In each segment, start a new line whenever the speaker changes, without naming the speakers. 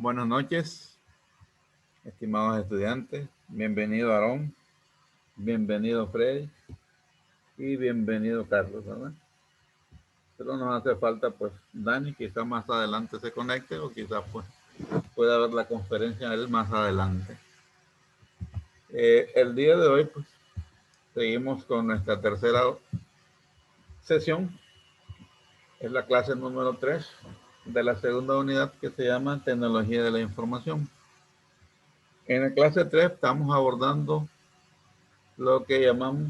Buenas noches, estimados estudiantes. Bienvenido Aarón, bienvenido Freddy y bienvenido Carlos, ¿verdad? Pero nos hace falta pues Dani, quizás más adelante se conecte o quizás pues pueda ver la conferencia él más adelante. El día de hoy pues seguimos con nuestra tercera sesión. Es la clase número 3 de la segunda unidad que se llama Tecnología de la Información. En la clase 3 estamos abordando lo que llamamos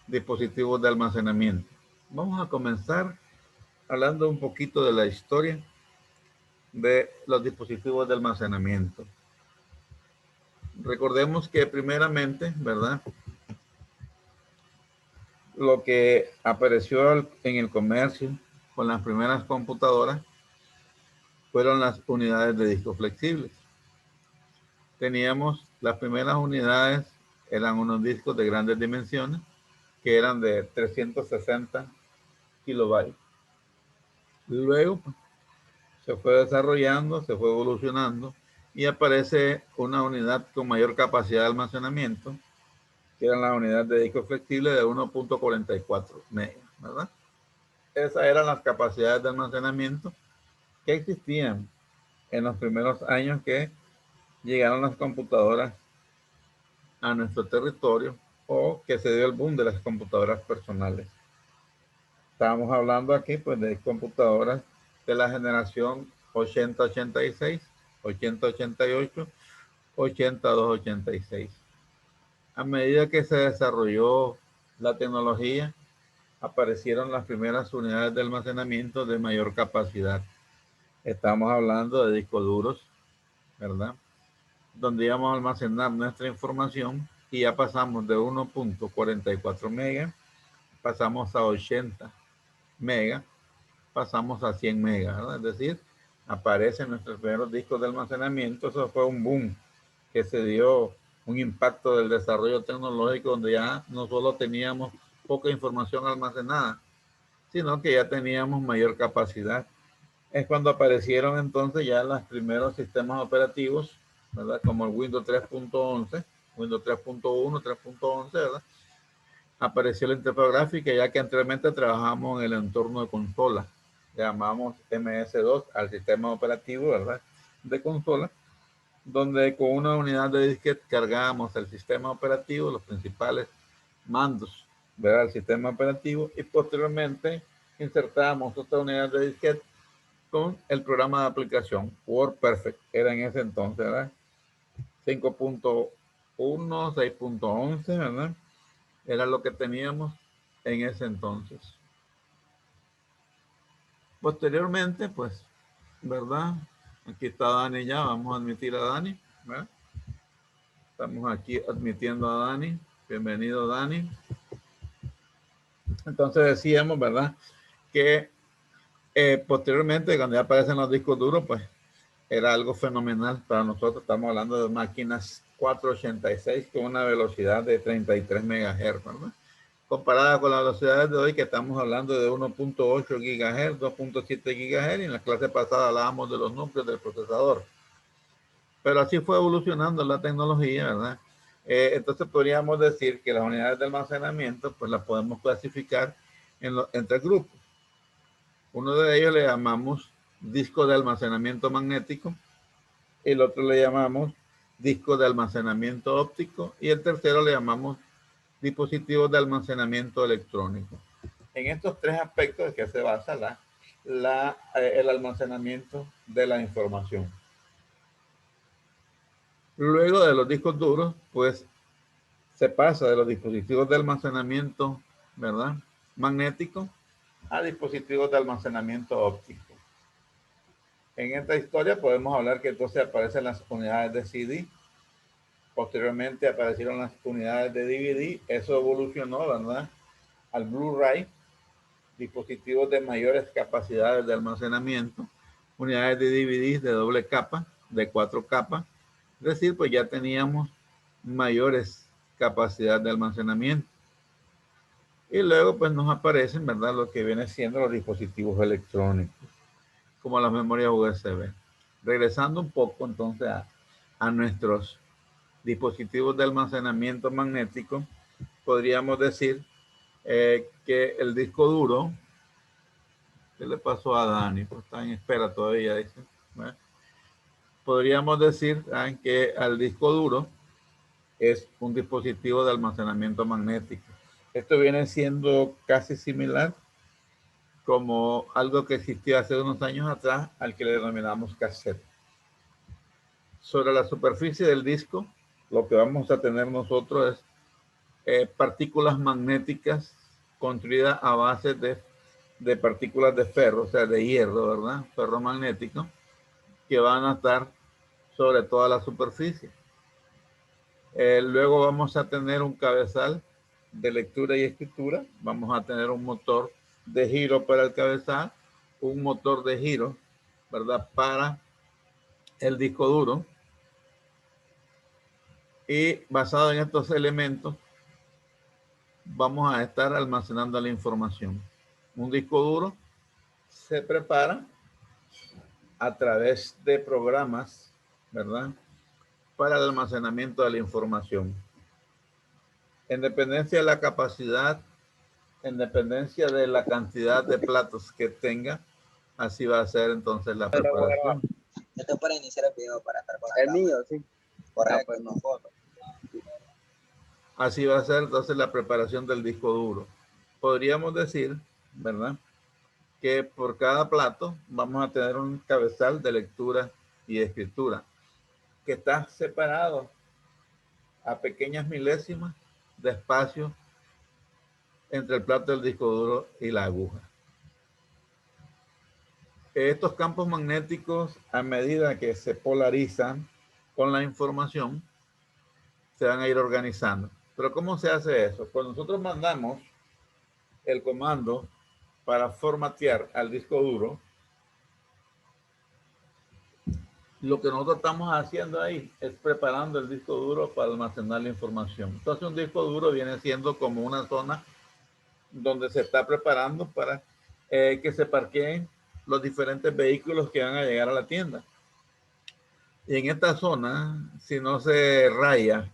dispositivos de almacenamiento. Vamos a comenzar hablando un poquito de la historia de los dispositivos de almacenamiento. Recordemos que primeramente, ¿verdad? Lo que apareció en el comercio con las primeras computadoras fueron las unidades de disco flexibles. Teníamos las primeras unidades, eran unos discos de grandes dimensiones que eran de 360 kilobytes. Luego se fue desarrollando, se fue evolucionando y aparece una unidad con mayor capacidad de almacenamiento, que eran las unidades de disco flexible de 1.44 megas, ¿verdad? Esas eran las capacidades de almacenamiento que existían en los primeros años que llegaron las computadoras a nuestro territorio o que se dio el boom de las computadoras personales. Estábamos hablando aquí pues de computadoras de la generación 8086, 8088, 8286. A medida que se desarrolló la tecnología, aparecieron las primeras unidades de almacenamiento de mayor capacidad. Estamos hablando de discos duros, ¿verdad? Donde íbamos a almacenar nuestra información y ya pasamos de 1.44 megas, pasamos a 80 megas, pasamos a 100 megas, ¿verdad? Es decir, aparecen nuestros primeros discos de almacenamiento. Eso fue un boom que se dio, un impacto del desarrollo tecnológico donde ya no solo teníamos poca información almacenada, sino que ya teníamos mayor capacidad. Es cuando aparecieron entonces ya los primeros sistemas operativos, ¿verdad? Como el Windows 3.11, Windows 3.1, 3.11, ¿verdad? Apareció la interfaz gráfica, ya que anteriormente trabajamos en el entorno de consola. Llamamos MS2 al sistema operativo, ¿verdad? De consola, donde con una unidad de disquete cargábamos el sistema operativo, los principales mandos, ¿verdad? El sistema operativo, y posteriormente insertábamos otra unidad de disquete con el programa de aplicación WordPerfect. Era en ese entonces, ¿verdad? 5.1, 6.11, ¿verdad? Era lo que teníamos en ese entonces. Posteriormente, pues, ¿verdad? Aquí está Dani ya, vamos a admitir a Dani, ¿verdad? Estamos aquí admitiendo a Dani. Bienvenido, Dani. Entonces decíamos, ¿verdad? Que posteriormente, cuando ya aparecen los discos duros, pues era algo fenomenal para nosotros. Estamos hablando de máquinas 486 con una velocidad de 33 MHz, ¿verdad? Comparada con las velocidades de hoy, que estamos hablando de 1.8 GHz, 2.7 GHz, y en la clase pasada hablábamos de los núcleos del procesador. Pero así fue evolucionando la tecnología, ¿verdad? Entonces podríamos decir que las unidades de almacenamiento, pues las podemos clasificar en tres grupos. Uno de ellos le llamamos disco de almacenamiento magnético, el otro le llamamos disco de almacenamiento óptico y el tercero le llamamos dispositivos de almacenamiento electrónico. En estos tres aspectos es que se basa el almacenamiento de la información. Luego de los discos duros, pues se pasa de los dispositivos de almacenamiento, ¿verdad? Magnético a dispositivos de almacenamiento óptico. En esta historia podemos hablar que entonces aparecen las unidades de CD, posteriormente aparecieron las unidades de DVD, eso evolucionó, ¿verdad? Al Blu-ray, dispositivos de mayores capacidades de almacenamiento, unidades de DVD de doble capa, de 4 capas, es decir, pues ya teníamos mayores capacidades de almacenamiento. Y luego pues nos aparecen, ¿verdad? Lo que viene siendo los dispositivos electrónicos, como las memorias USB. Regresando un poco entonces a nuestros dispositivos de almacenamiento magnético, podríamos decir que el disco duro, ¿qué le pasó a Dani? Pues está en espera todavía, dice. Bueno, podríamos decir que al disco duro es un dispositivo de almacenamiento magnético. Esto viene siendo casi similar como algo que existía hace unos años atrás, al que le denominamos cassette. Sobre la superficie del disco, lo que vamos a tener nosotros es partículas magnéticas construidas a base de partículas de ferro, o sea, de hierro, ¿verdad? Ferro magnético, que van a estar sobre toda la superficie. Luego vamos a tener un cabezal de lectura y escritura. Vamos a tener un motor de giro para el cabezal, un motor de giro, ¿verdad? Para el disco duro. Y basado en estos elementos, vamos a estar almacenando la información. Un disco duro se prepara a través de programas, ¿verdad? Para el almacenamiento de la información. En dependencia de la capacidad, en dependencia de la cantidad de platos que tenga, así va a ser entonces la preparación.
Esto es para iniciar el video, para estar con el mío, sí. Correcto, pues, no foto.
Así va a ser entonces la preparación del disco duro. Podríamos decir, ¿verdad?, que por cada plato vamos a tener un cabezal de lectura y escritura que está separado a pequeñas milésimas de espacio entre el plato del disco duro y la aguja. Estos campos magnéticos, a medida que se polarizan con la información, se van a ir organizando. Pero ¿cómo se hace eso? Cuando nosotros mandamos el comando para formatear al disco duro, lo que nosotros estamos haciendo ahí es preparando el disco duro para almacenar la información. Entonces un disco duro viene siendo como una zona donde se está preparando para que se parqueen los diferentes vehículos que van a llegar a la tienda. Y en esta zona, si no se raya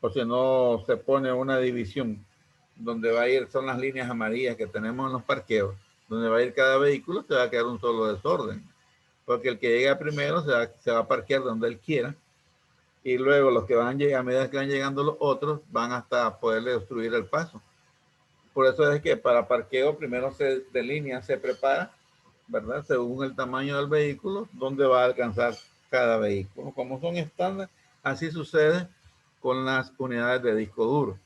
o si no se pone una división donde va a ir, son las líneas amarillas que tenemos en los parqueos, donde va a ir cada vehículo, se va a quedar un solo desorden. Porque el que llega primero se va a parquear donde él quiera, y luego los que van a llegar, a medida que van llegando los otros, van hasta poderle obstruir el paso. Por eso es que para parqueo primero se delinea, se prepara, ¿verdad?, según el tamaño del vehículo, dónde va a alcanzar cada vehículo. Como son estándar, así sucede con las unidades de disco duro.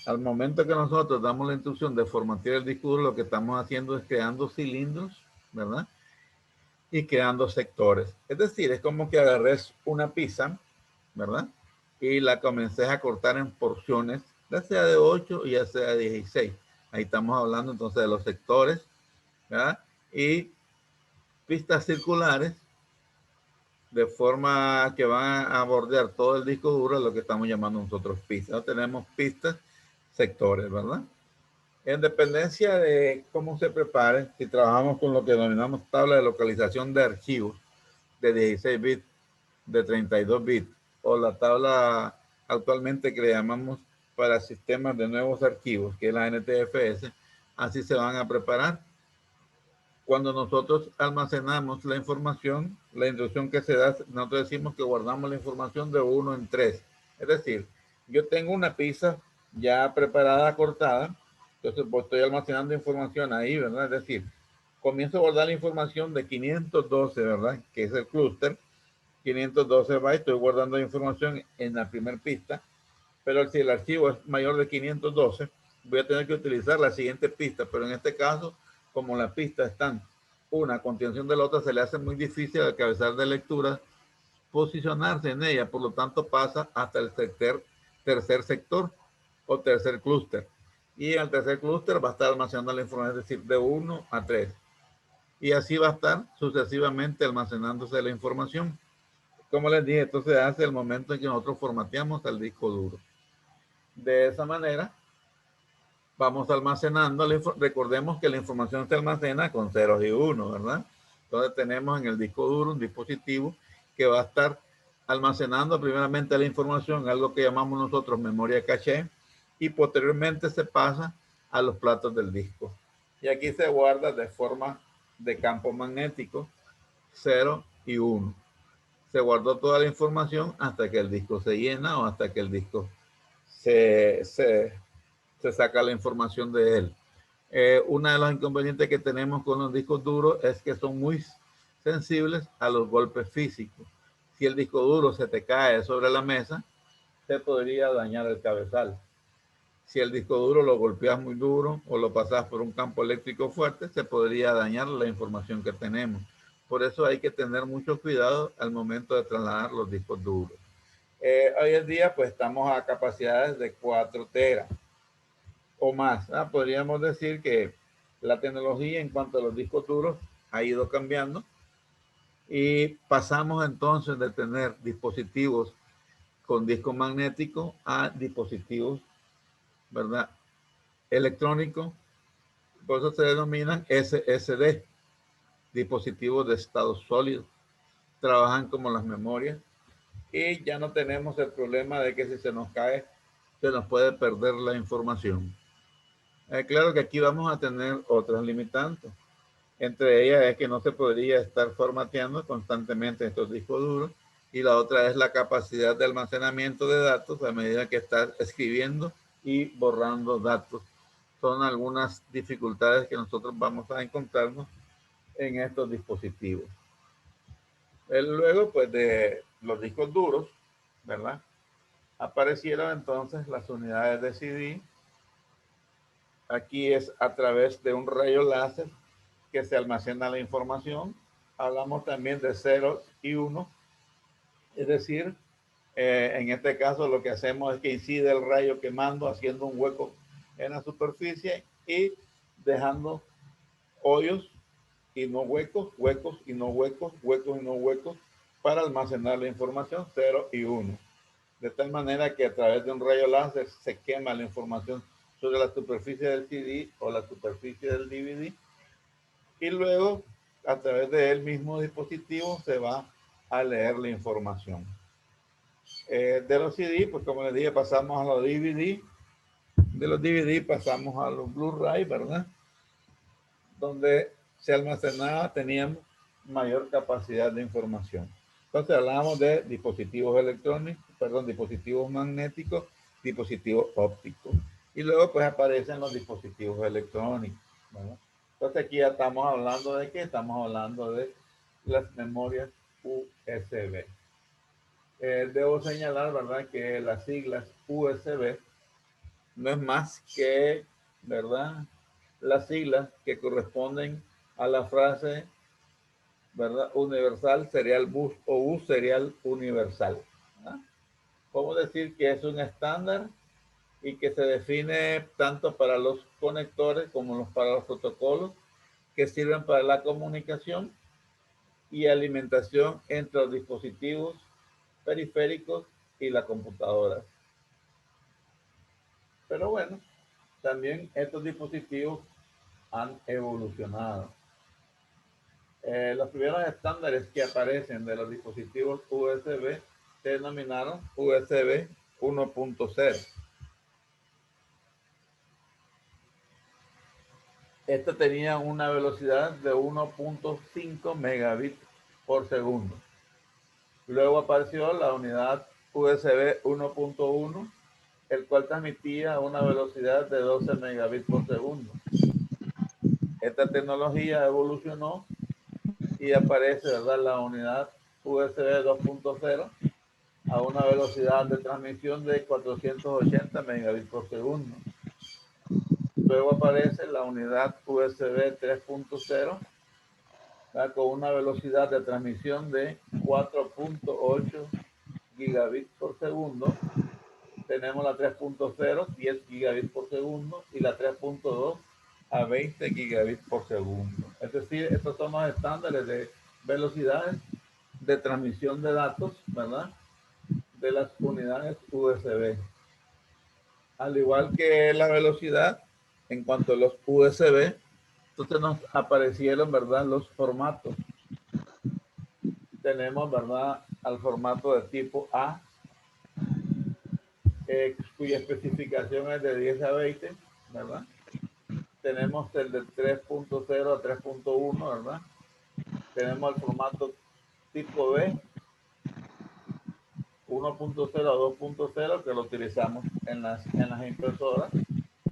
Al momento que nosotros damos la instrucción de formatear el disco duro, lo que estamos haciendo es creando cilindros, ¿verdad?, y creando sectores. Es decir, es como que agarres una pizza, ¿verdad?, y la comencé a cortar en porciones, ya sea de 8 y ya sea de 16. Ahí estamos hablando entonces de los sectores, ¿verdad?, y pistas circulares, de forma que van a bordear todo el disco duro, lo que estamos llamando nosotros pistas. Tenemos pistas, sectores, ¿verdad? En dependencia de cómo se prepare, si trabajamos con lo que denominamos tabla de localización de archivos de 16 bits, de 32 bits, o la tabla actualmente que le llamamos para sistemas de nuevos archivos, que es la NTFS, así se van a preparar. Cuando nosotros almacenamos la información, la instrucción que se da, nosotros decimos que guardamos la información de 1 en 3. Es decir, yo tengo una pizza ya preparada, cortada, entonces pues estoy almacenando información ahí, ¿verdad? Es decir, comienzo a guardar la información de 512, ¿verdad?, que es el clúster. 512 bytes, estoy guardando información en la primera pista, pero si el archivo es mayor de 512, voy a tener que utilizar la siguiente pista, pero en este caso, como las pistas están una a continuación de la otra, se le hace muy difícil al cabezal de lectura posicionarse en ella, por lo tanto pasa hasta el tercer sector o tercer clúster. Y en el tercer clúster va a estar almacenando la información, es decir, de 1 a 3. Y así va a estar sucesivamente almacenándose la información. Como les dije, esto se hace el momento en que nosotros formateamos el disco duro. De esa manera, vamos almacenando, recordemos que la información se almacena con ceros y unos, ¿verdad? Entonces tenemos en el disco duro un dispositivo que va a estar almacenando primeramente la información, algo que llamamos nosotros memoria caché, y posteriormente se pasa a los platos del disco. Y aquí se guarda de forma de campo magnético 0 y 1. Se guardó toda la información hasta que el disco se llena o hasta que el disco se saca la información de él. Una de los inconvenientes que tenemos con los discos duros es que son muy sensibles a los golpes físicos. Si el disco duro se te cae sobre la mesa, te podría dañar el cabezal. Si el disco duro lo golpeas muy duro o lo pasas por un campo eléctrico fuerte, se podría dañar la información que tenemos. Por eso hay que tener mucho cuidado al momento de trasladar los discos duros. Hoy en día pues estamos a capacidades de 4 teras o más. Podríamos decir que la tecnología en cuanto a los discos duros ha ido cambiando y pasamos entonces de tener dispositivos con disco magnético a dispositivos, ¿verdad?, electrónicos. Por eso se denominan SSD, dispositivos de estado sólido. Trabajan como las memorias y ya no tenemos el problema de que si se nos cae, se nos puede perder la información. Claro que aquí vamos a tener otras limitantes. Entre ellas es que no se podría estar formateando constantemente estos discos duros, y la otra es la capacidad de almacenamiento de datos a medida que estás escribiendo y borrando datos. Son algunas dificultades que nosotros vamos a encontrarnos en estos dispositivos. Luego, pues, de los discos duros, ¿verdad?, aparecieron entonces las unidades de CD. Aquí es a través de un rayo láser que se almacena la información. Hablamos también de 0 y 1, es decir, en este caso lo que hacemos es que incide el rayo quemando, haciendo un hueco en la superficie y dejando hoyos y no huecos, huecos y no huecos, huecos y no huecos, para almacenar la información 0 y 1. De tal manera que a través de un rayo láser se quema la información sobre la superficie del CD o la superficie del DVD, y luego a través del mismo dispositivo se va a leer la información. De los CD, pues como les dije, pasamos a los DVD. De los DVD pasamos a los Blu-ray, ¿verdad?, donde se almacenaba, teníamos mayor capacidad de información. Entonces hablábamos de dispositivos electrónicos, dispositivos magnéticos, dispositivos ópticos. Y luego pues aparecen los dispositivos electrónicos, ¿verdad? Entonces aquí ya estamos hablando de qué? Estamos hablando de las memorias USB. Debo señalar, ¿verdad?, que las siglas USB no es más que, ¿verdad?, las siglas que corresponden a la frase, ¿verdad?, universal serial bus o bus serial universal. Podemos decir que es un estándar y que se define tanto para los conectores como para los protocolos que sirven para la comunicación y alimentación entre los dispositivos periféricos y la computadora. Pero bueno, también estos dispositivos han evolucionado. Los primeros estándares que aparecen de los dispositivos USB se denominaron USB 1.0. Esto tenía una velocidad de 1.5 megabits por segundo. Luego apareció la unidad USB 1.1, el cual transmitía a una velocidad de 12 megabits por segundo. Esta tecnología evolucionó y aparece, ¿verdad?, la unidad USB 2.0 a una velocidad de transmisión de 480 megabits por segundo. Luego aparece la unidad USB 3.0 con una velocidad de transmisión de 4.8 gigabits por segundo. Tenemos la 3.0, 10 gigabits por segundo, y la 3.2 a 20 gigabits por segundo. Es decir, estos son los estándares de velocidades de transmisión de datos, ¿verdad?, de las unidades USB. Al igual que la velocidad en cuanto a los USB, entonces nos aparecieron, ¿verdad?, los formatos. tenemos, ¿verdad?, al formato de tipo A, cuya especificación es de 10 a 20, ¿verdad? Tenemos el de 3.0 a 3.1, ¿verdad? Tenemos el formato tipo B, 1.0 a 2.0, que lo utilizamos en las impresoras,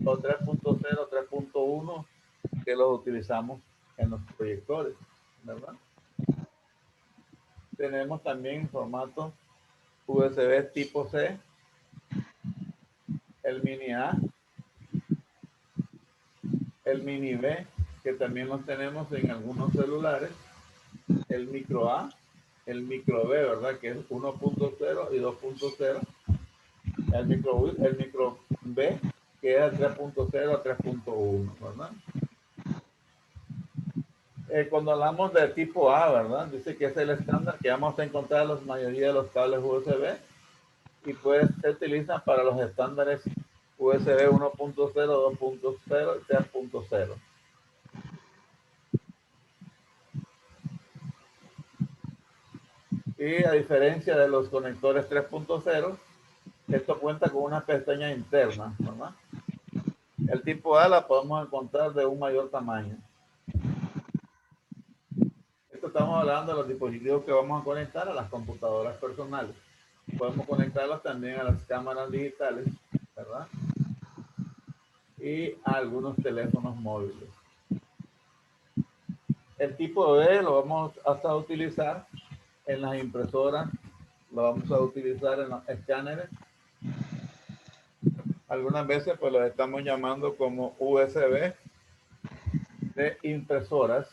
o 3.0, 3.1, que los utilizamos en los proyectores, ¿verdad? Tenemos también formato USB tipo C, el mini A, el mini B, que también los tenemos en algunos celulares, el micro A, el micro B, ¿verdad? Que es 1.0 y 2.0, el micro B, que es el 3.0 a 3.1, ¿verdad? Cuando hablamos de tipo A, ¿verdad? Dice que es el estándar que vamos a encontrar en la mayoría de los cables USB y pues se utilizan para los estándares USB 1.0, 2.0 y 3.0. Y a diferencia de los conectores 3.0, esto cuenta con una pestaña interna, ¿verdad? El tipo A la podemos encontrar de un mayor tamaño. Esto estamos hablando de los dispositivos que vamos a conectar a las computadoras personales. Podemos conectarlos también a las cámaras digitales, ¿verdad? Y a algunos teléfonos móviles. El tipo B lo vamos a utilizar en las impresoras, lo vamos a utilizar en los escáneres. Algunas veces pues los estamos llamando como USB de impresoras.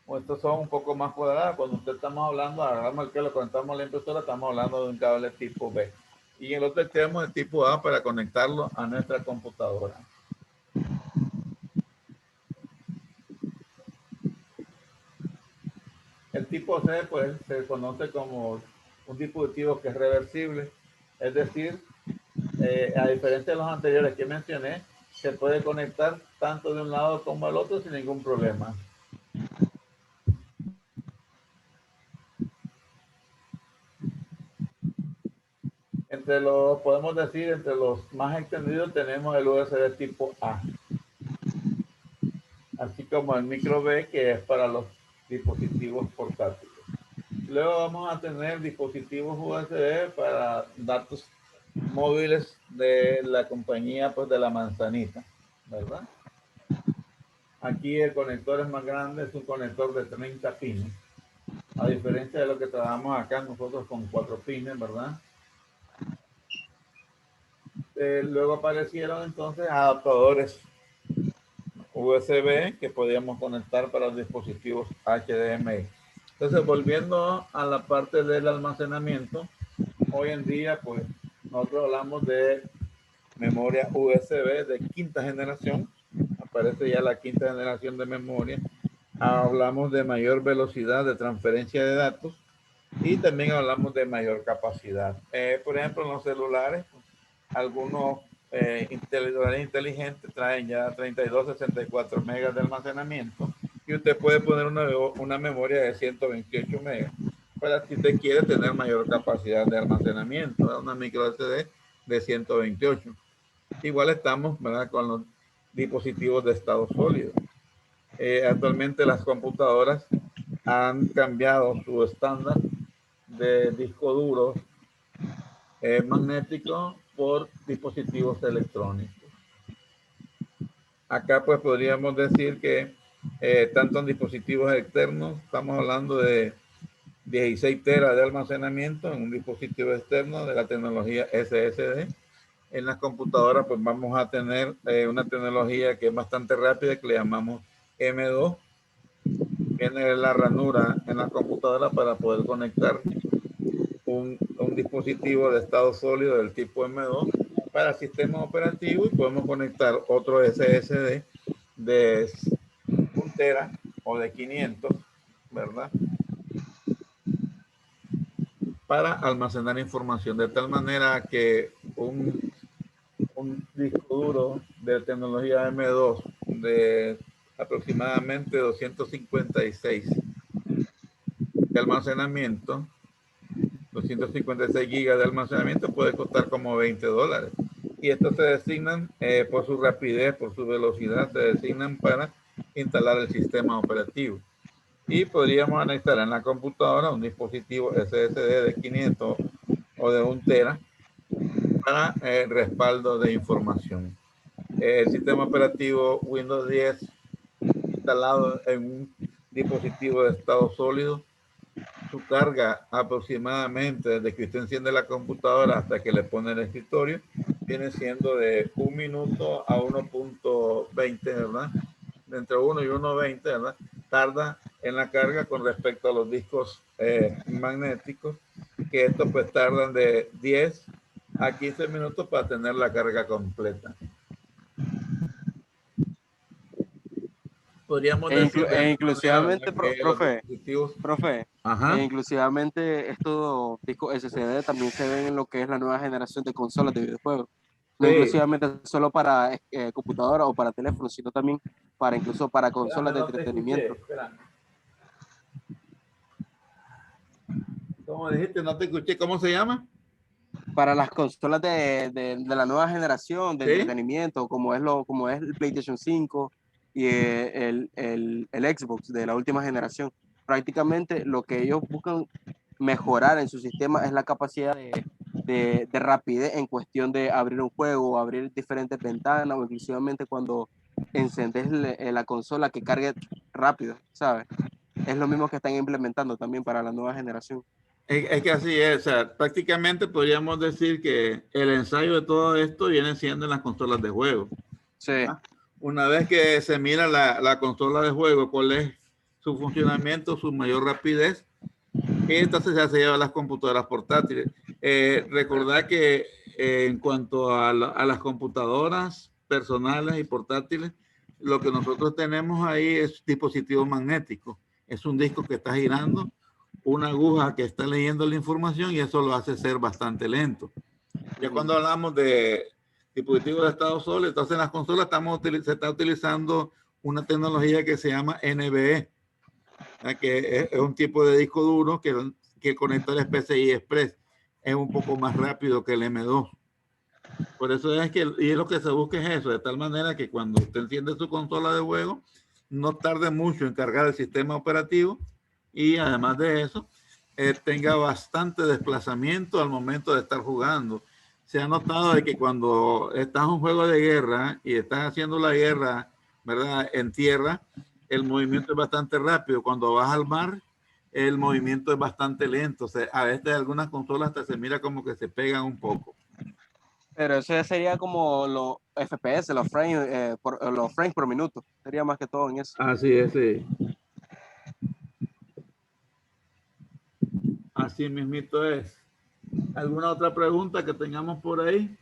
O estos son un poco más cuadradas. Cuando usted estamos hablando, agarramos el que lo conectamos a la impresora, estamos hablando de un cable tipo B. Y el otro tenemos el tipo A para conectarlo a nuestra computadora. El tipo C pues se conoce como un dispositivo que es reversible, es decir, a diferencia de los anteriores que mencioné, se puede conectar tanto de un lado como al otro sin ningún problema. Podemos decir, entre los más extendidos tenemos el USB tipo A, así como el micro B, que es para los dispositivos portátiles. Luego vamos a tener dispositivos USB para datos móviles de la compañía, pues de la manzanita, ¿verdad? Aquí el conector es más grande, es un conector de 30 pines. A diferencia de lo que trabajamos acá nosotros con 4 pines, ¿verdad? Luego aparecieron entonces adaptadores USB que podíamos conectar para los dispositivos HDMI. Entonces, volviendo a la parte del almacenamiento, hoy en día, pues, nosotros hablamos de memoria USB de quinta generación. Aparece ya la quinta generación de memoria. Hablamos de mayor velocidad de transferencia de datos y también hablamos de mayor capacidad. Por ejemplo, en los celulares, algunos celulares inteligentes traen ya 32, 64 megas de almacenamiento y usted puede poner una memoria de 128 megas para si usted quiere tener mayor capacidad de almacenamiento, una micro SD de 128. Igual estamos, ¿verdad?, con los dispositivos de estado sólido. Actualmente las computadoras han cambiado su estándar de disco duro magnético por dispositivos electrónicos. Acá pues podríamos decir que tanto en dispositivos externos, estamos hablando de 16 teras de almacenamiento en un dispositivo externo de la tecnología SSD. En las computadoras pues vamos a tener una tecnología que es bastante rápida, que le llamamos M2. Tiene la ranura en la computadora para poder conectar un dispositivo de estado sólido del tipo M2 para sistemas operativos y podemos conectar otro SSD de 1 tera o de 500, ¿verdad?, para almacenar información, de tal manera que un disco duro de tecnología M2 de aproximadamente 256 de almacenamiento, 256 gigas de almacenamiento puede costar como $20. Y estos se designan por su rapidez, por su velocidad, se designan para instalar el sistema operativo. Y podríamos anexar en la computadora un dispositivo SSD de 500 o de 1 tera para respaldo de información. El sistema operativo Windows 10 instalado en un dispositivo de estado sólido, su carga aproximadamente desde que usted enciende la computadora hasta que le pone el escritorio viene siendo de 1 minuto a 1.20, ¿verdad? Entre 1 y 1.20, ¿verdad? Tarda en la carga con respecto a los discos magnéticos, que estos pues tardan de 10 a 15 minutos para tener la carga completa. Podríamos decir
inclusivamente, profe,
Ajá.
inclusivamente estos discos SSD también se ven en lo que es la nueva generación de consolas de videojuegos. No
Sí.
inclusivamente solo para computadora o para teléfono, sino también para incluso para consolas de entretenimiento.
¿Cómo dijiste? No te escuché. ¿Cómo se llama?
Para las consolas de la nueva generación de
¿Sí?
entretenimiento, como es el PlayStation 5 y el Xbox de la última generación. Prácticamente lo que ellos buscan mejorar en su sistema es la capacidad de rapidez en cuestión de abrir un juego, abrir diferentes ventanas, o inclusivamente cuando encendes la consola que cargue rápido, ¿sabes? Es lo mismo que están implementando también para la nueva generación.
Es que así es, o sea, prácticamente podríamos decir que el ensayo de todo esto viene siendo en las consolas de juego.
Sí.
Una vez que se mira la consola de juego, cuál es su funcionamiento, su mayor rapidez, y entonces ya se lleva a las computadoras portátiles. Recordad que en cuanto a las computadoras personales y portátiles, lo que nosotros tenemos ahí es dispositivo magnético. Es un disco que está girando, una aguja que está leyendo la información y eso lo hace ser bastante lento. Ya cuando hablamos de dispositivos de estado sólido, entonces en las consolas se está utilizando una tecnología que se llama NVE, que es un tipo de disco duro que el conector PCI Express es un poco más rápido que el M2. Por eso es que, y lo que se busca es eso, de tal manera que cuando usted enciende su consola de juego, no tarde mucho en cargar el sistema operativo y además de eso, tenga bastante desplazamiento al momento de estar jugando. Se ha notado de que cuando estás en un juego de guerra y estás haciendo la guerra, ¿verdad?, en tierra, el movimiento es bastante rápido. Cuando vas al mar, el movimiento es bastante lento. O sea, a veces algunas consolas hasta se mira como que se pegan un poco.
Pero eso sería como los FPS, los frames por minuto. Sería más que todo en eso.
Así es, sí. Así mismito es. ¿Alguna otra pregunta que tengamos por ahí?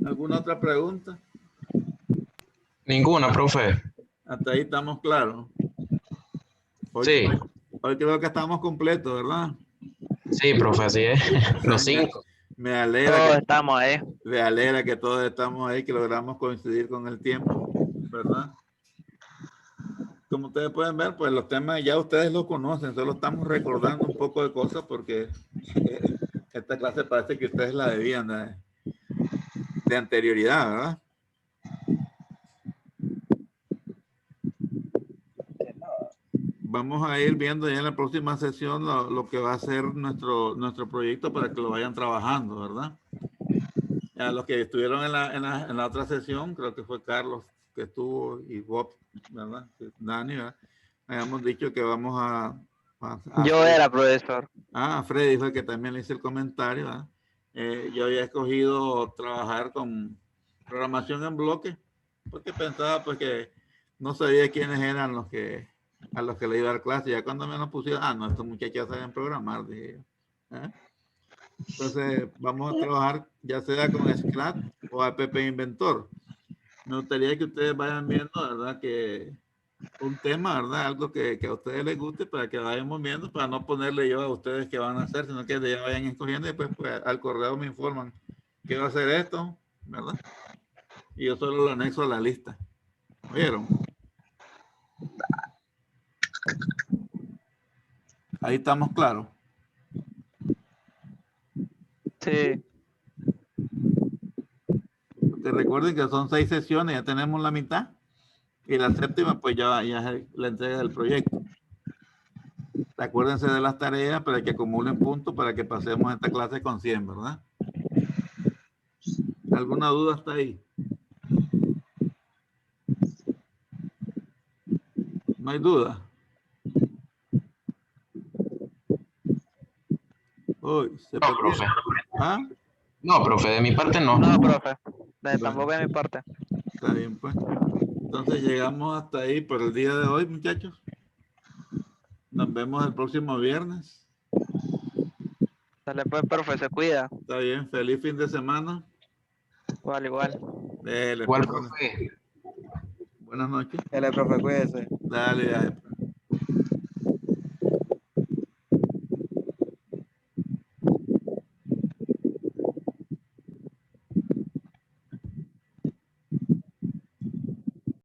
¿Alguna otra pregunta?
Ninguna, profe.
Hasta ahí estamos claros.
Sí.
Hoy creo que estamos completos, ¿verdad?
Sí, profe, así es. Los 5.
Me alegra
Todos
que
estamos ahí.
me alegra que todos estamos ahí, que logramos coincidir con el tiempo, ¿verdad? Como ustedes pueden ver, pues los temas ya ustedes los conocen, solo estamos recordando un poco de cosas porque esta clase parece que ustedes la debían de anterioridad, ¿verdad? Vamos a ir viendo ya en la próxima sesión lo que va a ser nuestro proyecto para que lo vayan trabajando, ¿verdad? A los que estuvieron en la otra sesión, creo que fue Carlos que estuvo y Bob, ¿verdad? Dani, ¿verdad? Habíamos dicho que vamos a
Yo era profesor.
Freddy fue el que también le hice el comentario, ¿verdad? Yo había escogido trabajar con programación en bloque porque pensaba pues que no sabía quiénes eran a los que le iba a dar clase. Ya cuando me lo pusieron, no, estos muchachos saben programar, dije yo. Entonces vamos a trabajar ya sea con Scratch o App Inventor. Me gustaría que ustedes vayan viendo, ¿verdad? Que un tema, ¿verdad? Algo que a ustedes les guste para que vayamos viendo, para no ponerle yo a ustedes qué van a hacer, sino que ya vayan escogiendo y después pues, al correo me informan qué va a hacer esto, ¿verdad? y yo solo lo anexo a la lista. ¿Vieron? Ahí estamos claros.
Sí.
Porque recuerden que son 6 sesiones, ya tenemos la mitad. Y la séptima, pues ya es la entrega del proyecto. Acuérdense de las tareas para que acumulen puntos para que pasemos esta clase con 100, ¿verdad? ¿Alguna duda hasta ahí? ¿No hay duda? Uy, se
No,
perdió.
profe.
¿Ah?
No, profe, de mi parte no.
No, profe.
Bueno.
Tampoco de mi parte.
Está bien, pues. Entonces llegamos hasta ahí por el día de hoy, muchachos. Nos vemos el próximo viernes.
Dale pues, profe, se cuida.
Está bien, feliz fin de semana.
Igual.
Dele,
Igual,
pues,
profe.
buenas noches.
Dale, profe, cuídese.
Dale,